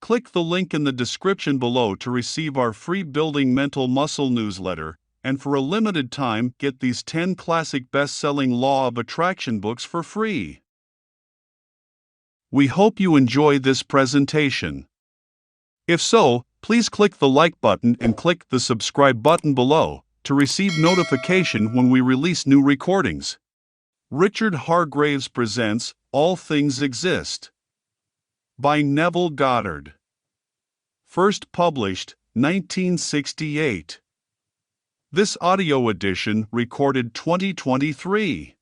Click the link in the description below to receive our free Building Mental Muscle newsletter, and for a limited time get these 10 classic best-selling Law of Attraction books for free. We hope you enjoy this presentation. If so, please click the like button and click the subscribe button below to receive notification when we release new recordings. Richard Hargraves presents All Things Exist by Neville Goddard. First published 1968. This audio edition recorded 2023.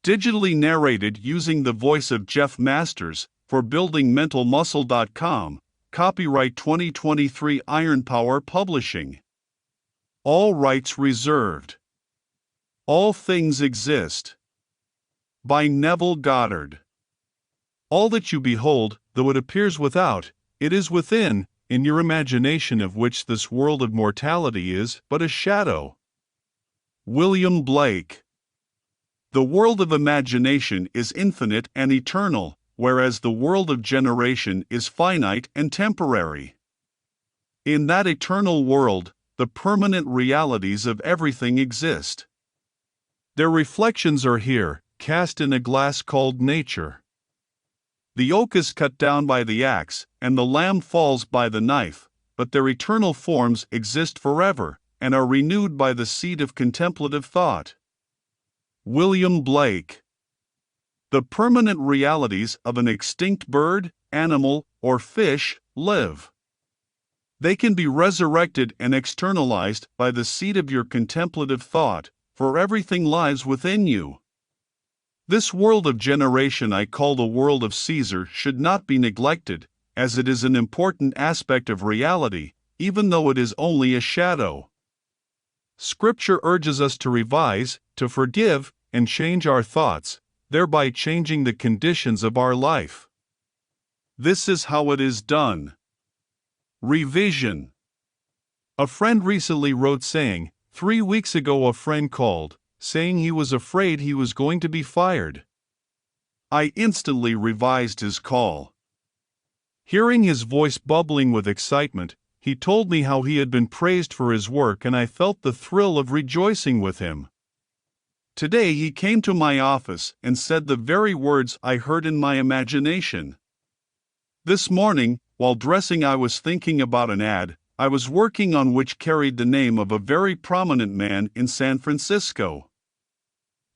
Digitally narrated using the voice of Jeff Masters for buildingmentalmuscle.com. Copyright 2023 Iron Power Publishing. All rights reserved. All Things Exist by Neville Goddard. All that you behold, though it appears without, it is within, in your imagination, of which this world of mortality is but a shadow. William Blake. The world of imagination is infinite and eternal, whereas the world of generation is finite and temporary. In that eternal world, the permanent realities of everything exist. Their reflections are here, cast in a glass called nature. The oak is cut down by the axe, and the lamb falls by the knife, but their eternal forms exist forever, and are renewed by the seed of contemplative thought. William Blake. The permanent realities of an extinct bird, animal, or fish live. They can be resurrected and externalized by the seed of your contemplative thought, for everything lies within you. This world of generation I call the world of Caesar should not be neglected, as it is an important aspect of reality, even though it is only a shadow. Scripture urges us to revise, to forgive, and change our thoughts, thereby changing the conditions of our life. This is how it is done. Revision. A friend recently wrote saying, 3 weeks ago a friend called, saying he was afraid he was going to be fired. I instantly revised his call. Hearing his voice bubbling with excitement, he told me how he had been praised for his work, and I felt the thrill of rejoicing with him. Today he came to my office and said the very words I heard in my imagination. This morning, while dressing, I was thinking about an ad I was working on which carried the name of a very prominent man in San Francisco.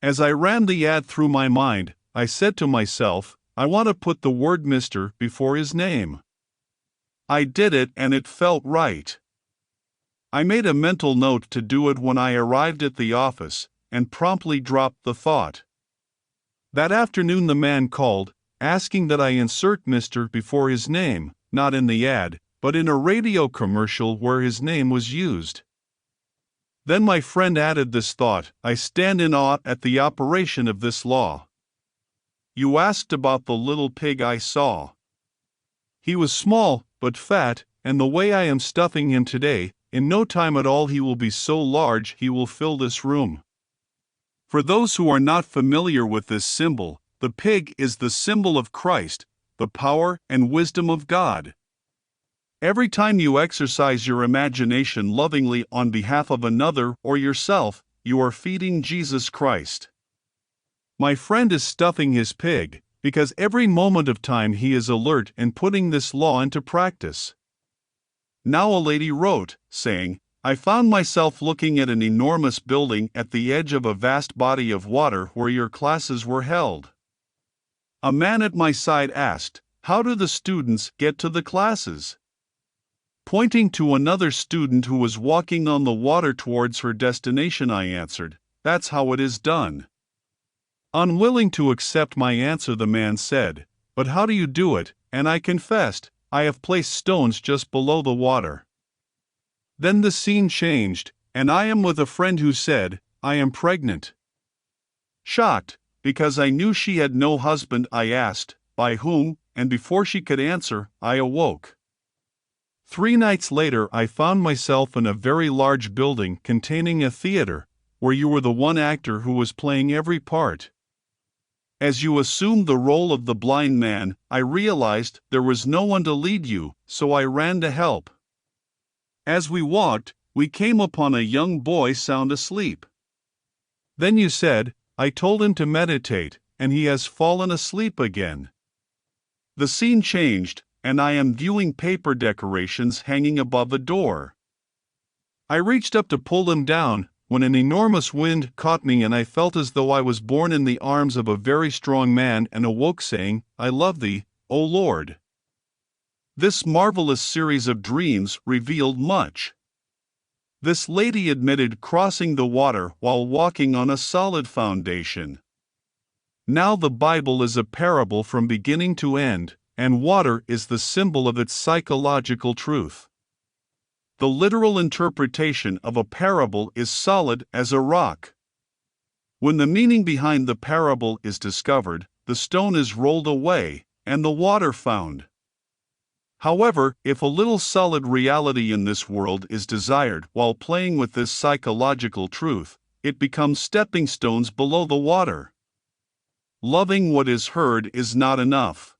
As I ran the ad through my mind, I said to myself, I want to put the word Mr. before his name. I did it and it felt right. I made a mental note to do it when I arrived at the office, and promptly dropped the thought. That afternoon the man called, asking that I insert Mr. before his name, not in the ad, but in a radio commercial where his name was used. Then my friend added this thought, I stand in awe at the operation of this law. You asked about the little pig I saw. He was small, but fat, and the way I am stuffing him today, in no time at all he will be so large he will fill this room. For those who are not familiar with this symbol, the pig is the symbol of Christ, the power and wisdom of God. Every time you exercise your imagination lovingly on behalf of another or yourself, you are feeding Jesus Christ. My friend is stuffing his pig, because every moment of time he is alert and putting this law into practice. Now a lady wrote, saying, I found myself looking at an enormous building at the edge of a vast body of water where your classes were held. A man at my side asked, how do the students get to the classes? Pointing to another student who was walking on the water towards her destination, I answered, that's how it is done. Unwilling to accept my answer, the man said, but how do you do it? And I confessed, I have placed stones just below the water. Then the scene changed, and I am with a friend who said, I am pregnant. Shocked, because I knew she had no husband, I asked, by whom, and before she could answer, I awoke. 3 nights later I found myself in a very large building containing a theater, where you were the one actor who was playing every part. As you assumed the role of the blind man, I realized there was no one to lead you, so I ran to help. As we walked, we came upon a young boy sound asleep. Then you said, I told him to meditate, and he has fallen asleep again. The scene changed, and I am viewing paper decorations hanging above a door. I reached up to pull him down, when an enormous wind caught me and I felt as though I was borne in the arms of a very strong man and awoke saying, I love thee, O Lord. This marvelous series of dreams revealed much. This lady admitted crossing the water while walking on a solid foundation. Now the Bible is a parable from beginning to end, and water is the symbol of its psychological truth. The literal interpretation of a parable is solid as a rock. When the meaning behind the parable is discovered, the stone is rolled away, and the water found. However, if a little solid reality in this world is desired while playing with this psychological truth, it becomes stepping stones below the water. Loving what is heard is not enough.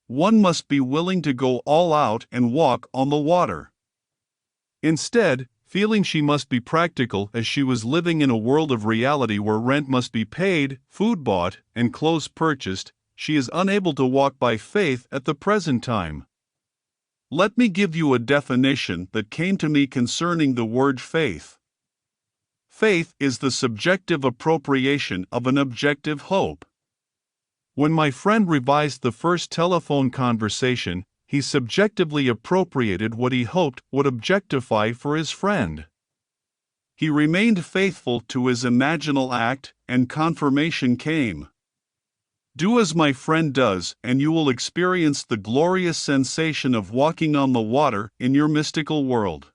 One must be willing to go all out and walk on the water. Instead, feeling she must be practical as she was living in a world of reality where rent must be paid, food bought, and clothes purchased, she is unable to walk by faith at the present time. Let me give you a definition that came to me concerning the word faith. Faith is the subjective appropriation of an objective hope. When my friend revised the first telephone conversation, he subjectively appropriated what he hoped would objectify for his friend. He remained faithful to his imaginal act, and confirmation came. Do as my friend does, and you will experience the glorious sensation of walking on the water in your mystical world.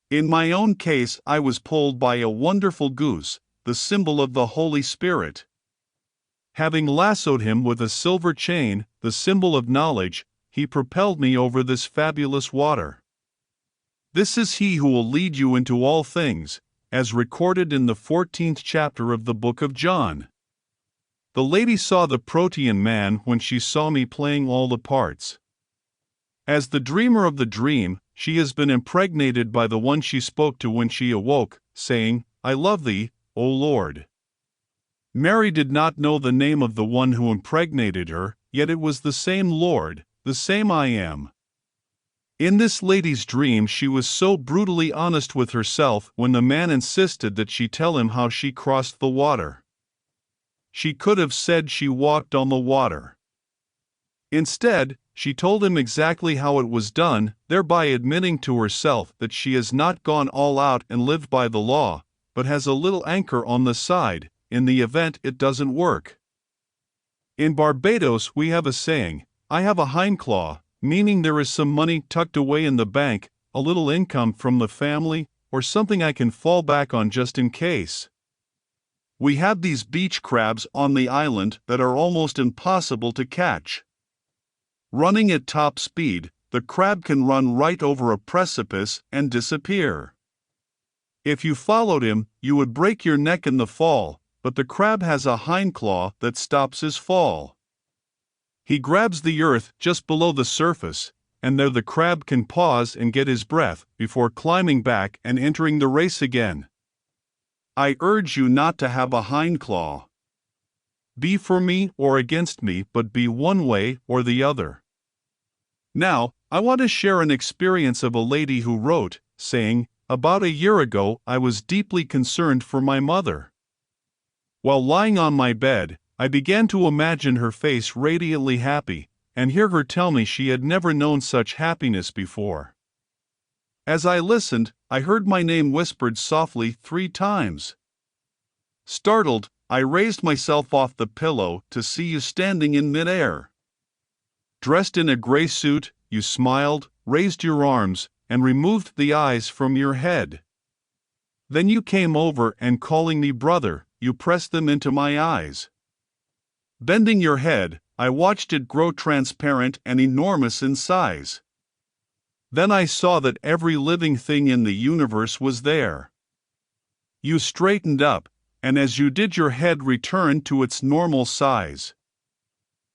In my own case, I was pulled by a wonderful goose, the symbol of the Holy Spirit. Having lassoed him with a silver chain, the symbol of knowledge, he propelled me over this fabulous water. This is he who will lead you into all things, as recorded in the 14th chapter of the book of John. The lady saw the protean man when she saw me playing all the parts. As the dreamer of the dream, she has been impregnated by the one she spoke to when she awoke, saying, I love thee, O Lord. Mary did not know the name of the one who impregnated her, yet it was the same Lord, the same I am. In this lady's dream she was so brutally honest with herself when the man insisted that she tell him how she crossed the water. She could have said she walked on the water. Instead, she told him exactly how it was done, thereby admitting to herself that she has not gone all out and lived by the law, but has a little anchor on the side, in the event it doesn't work. In Barbados we have a saying, I have a hindclaw, meaning there is some money tucked away in the bank, a little income from the family, or something I can fall back on just in case. We have these beach crabs on the island that are almost impossible to catch. Running at top speed, the crab can run right over a precipice and disappear. If you followed him, you would break your neck in the fall, but the crab has a hindclaw that stops his fall. He grabs the earth just below the surface, and there the crab can pause and get his breath before climbing back and entering the race again. I urge you not to have a hindclaw. Be for me or against me, but be one way or the other. Now, I want to share an experience of a lady who wrote, saying, about a year ago I was deeply concerned for my mother. While lying on my bed, I began to imagine her face radiantly happy, and hear her tell me she had never known such happiness before. As I listened, I heard my name whispered softly 3 times. Startled, I raised myself off the pillow to see you standing in midair. Dressed in a gray suit, you smiled, raised your arms, and removed the eyes from your head. Then you came over and calling me brother, you pressed them into my eyes. Bending your head, I watched it grow transparent and enormous in size. Then I saw that every living thing in the universe was there. You straightened up, and as you did your head returned to its normal size.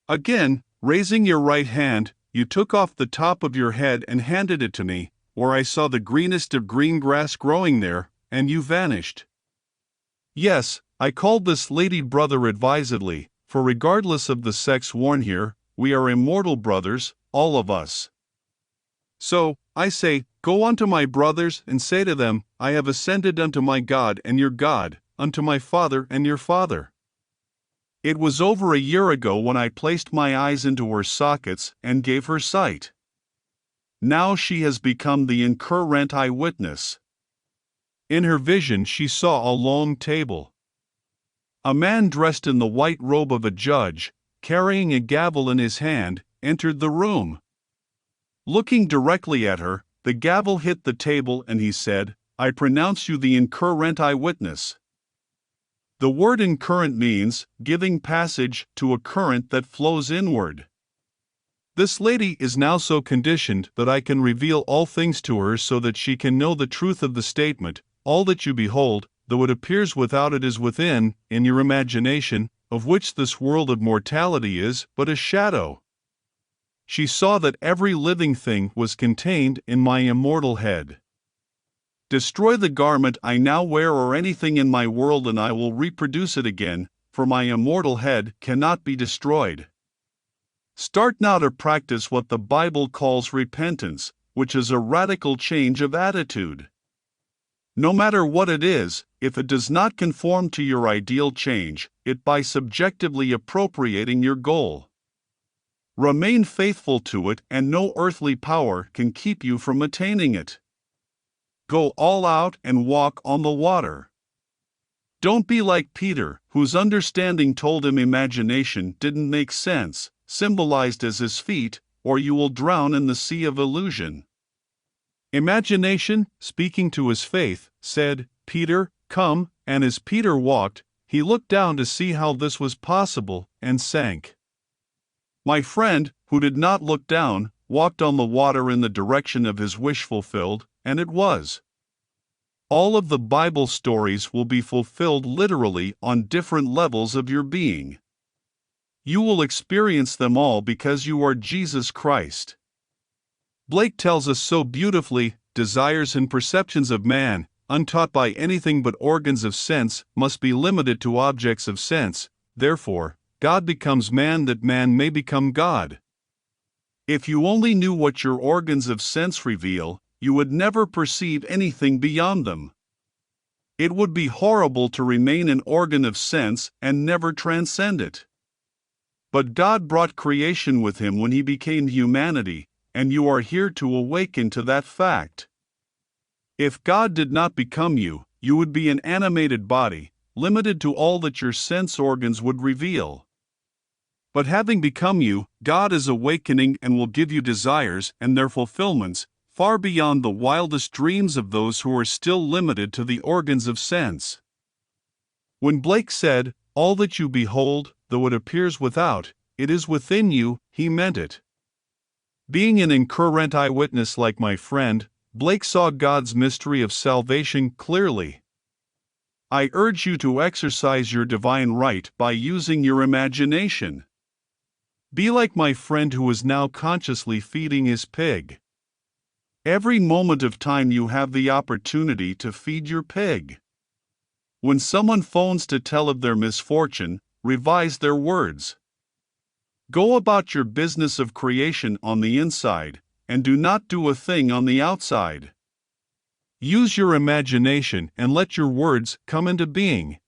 Again, raising your right hand, you took off the top of your head and handed it to me, where I saw the greenest of green grass growing there, and you vanished. Yes, I called this lady brother advisedly, for regardless of the sex worn here, we are immortal brothers, all of us. So, I say, go unto my brothers and say to them, I have ascended unto my God and your God, unto my Father and your Father. It was over a year ago when I placed my eyes into her sockets and gave her sight. Now she has become the incurrent eyewitness. In her vision she saw a long table. A man dressed in the white robe of a judge, carrying a gavel in his hand, entered the room. Looking directly at her, the gavel hit the table and he said, I pronounce you the incurrent eyewitness. The word incurrent means giving passage to a current that flows inward. This lady is now so conditioned that I can reveal all things to her so that she can know the truth of the statement, all that you behold, though it appears without it is within, in your imagination, of which this world of mortality is but a shadow. She saw that every living thing was contained in my immortal head. Destroy the garment I now wear or anything in my world and I will reproduce it again, for my immortal head cannot be destroyed. Start now to practice what the Bible calls repentance, which is a radical change of attitude. No matter what it is, if it does not conform to your ideal, change it by subjectively appropriating your goal. Remain faithful to it and no earthly power can keep you from attaining it. Go all out and walk on the water. Don't be like Peter, whose understanding told him imagination didn't make sense, symbolized as his feet, or you will drown in the sea of illusion. Imagination, speaking to his faith, said, Peter, come, and as Peter walked, he looked down to see how this was possible, and sank. My friend, who did not look down, walked on the water in the direction of his wish fulfilled, and it was. All of the Bible stories will be fulfilled literally on different levels of your being. You will experience them all because you are Jesus Christ. Blake tells us so beautifully, desires and perceptions of man, untaught by anything but organs of sense, must be limited to objects of sense, therefore, God becomes man that man may become God. If you only knew what your organs of sense reveal, you would never perceive anything beyond them. It would be horrible to remain an organ of sense and never transcend it. But God brought creation with him when he became humanity, and you are here to awaken to that fact. If God did not become you, you would be an animated body, limited to all that your sense organs would reveal. But having become you, God is awakening and will give you desires and their fulfillments, far beyond the wildest dreams of those who are still limited to the organs of sense. When Blake said, all that you behold, though it appears without, it is within you, he meant it. Being an incurrent eyewitness like my friend, Blake saw God's mystery of salvation clearly. I urge you to exercise your divine right by using your imagination. Be like my friend who is now consciously feeding his pig. Every moment of time you have the opportunity to feed your pig. When someone phones to tell of their misfortune, revise their words. Go about your business of creation on the inside, and do not do a thing on the outside. Use your imagination and let your words come into being.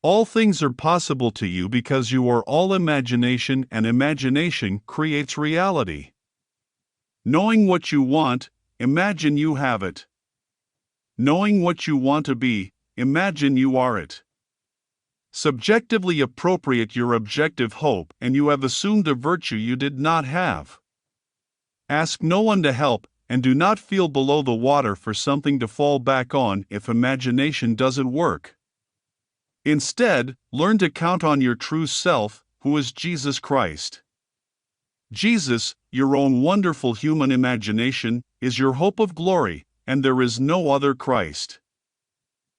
All things are possible to you because you are all imagination, and imagination creates reality. Knowing what you want, imagine you have it. Knowing what you want to be, imagine you are it. Subjectively appropriate your objective hope and you have assumed a virtue you did not have. Ask no one to help, and do not feel below the water for something to fall back on if imagination doesn't work. Instead, learn to count on your true self, who is Jesus Christ. Jesus, your own wonderful human imagination, is your hope of glory, and there is no other Christ.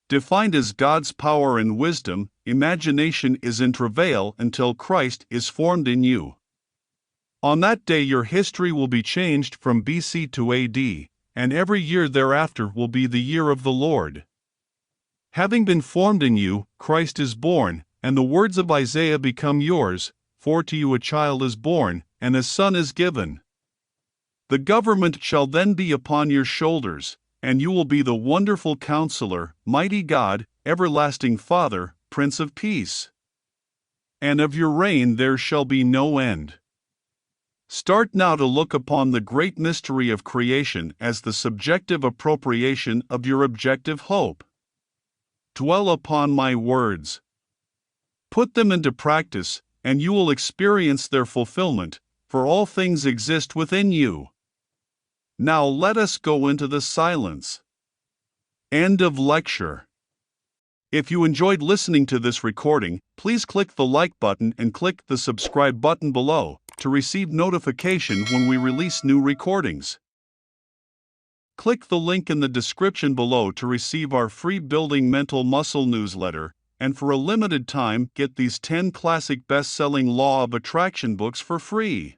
Defined as God's power and wisdom, imagination is in travail until Christ is formed in you. On that day your history will be changed from BC to AD, and every year thereafter will be the year of the Lord. Having been formed in you, Christ is born, and the words of Isaiah become yours, for to you a child is born, and a son is given. The government shall then be upon your shoulders, and you will be the wonderful Counselor, mighty God, everlasting Father, Prince of Peace. And of your reign there shall be no end. Start now to look upon the great mystery of creation as the subjective appropriation of your objective hope. Dwell upon my words. Put them into practice, and you will experience their fulfillment, for all things exist within you. Now let us go into the silence. End of lecture. If you enjoyed listening to this recording, please click the like button and click the subscribe button below to receive notification when we release new recordings. Click the link in the description below to receive our free Building Mental Muscle newsletter, and for a limited time get these 10 classic best-selling Law of Attraction books for free.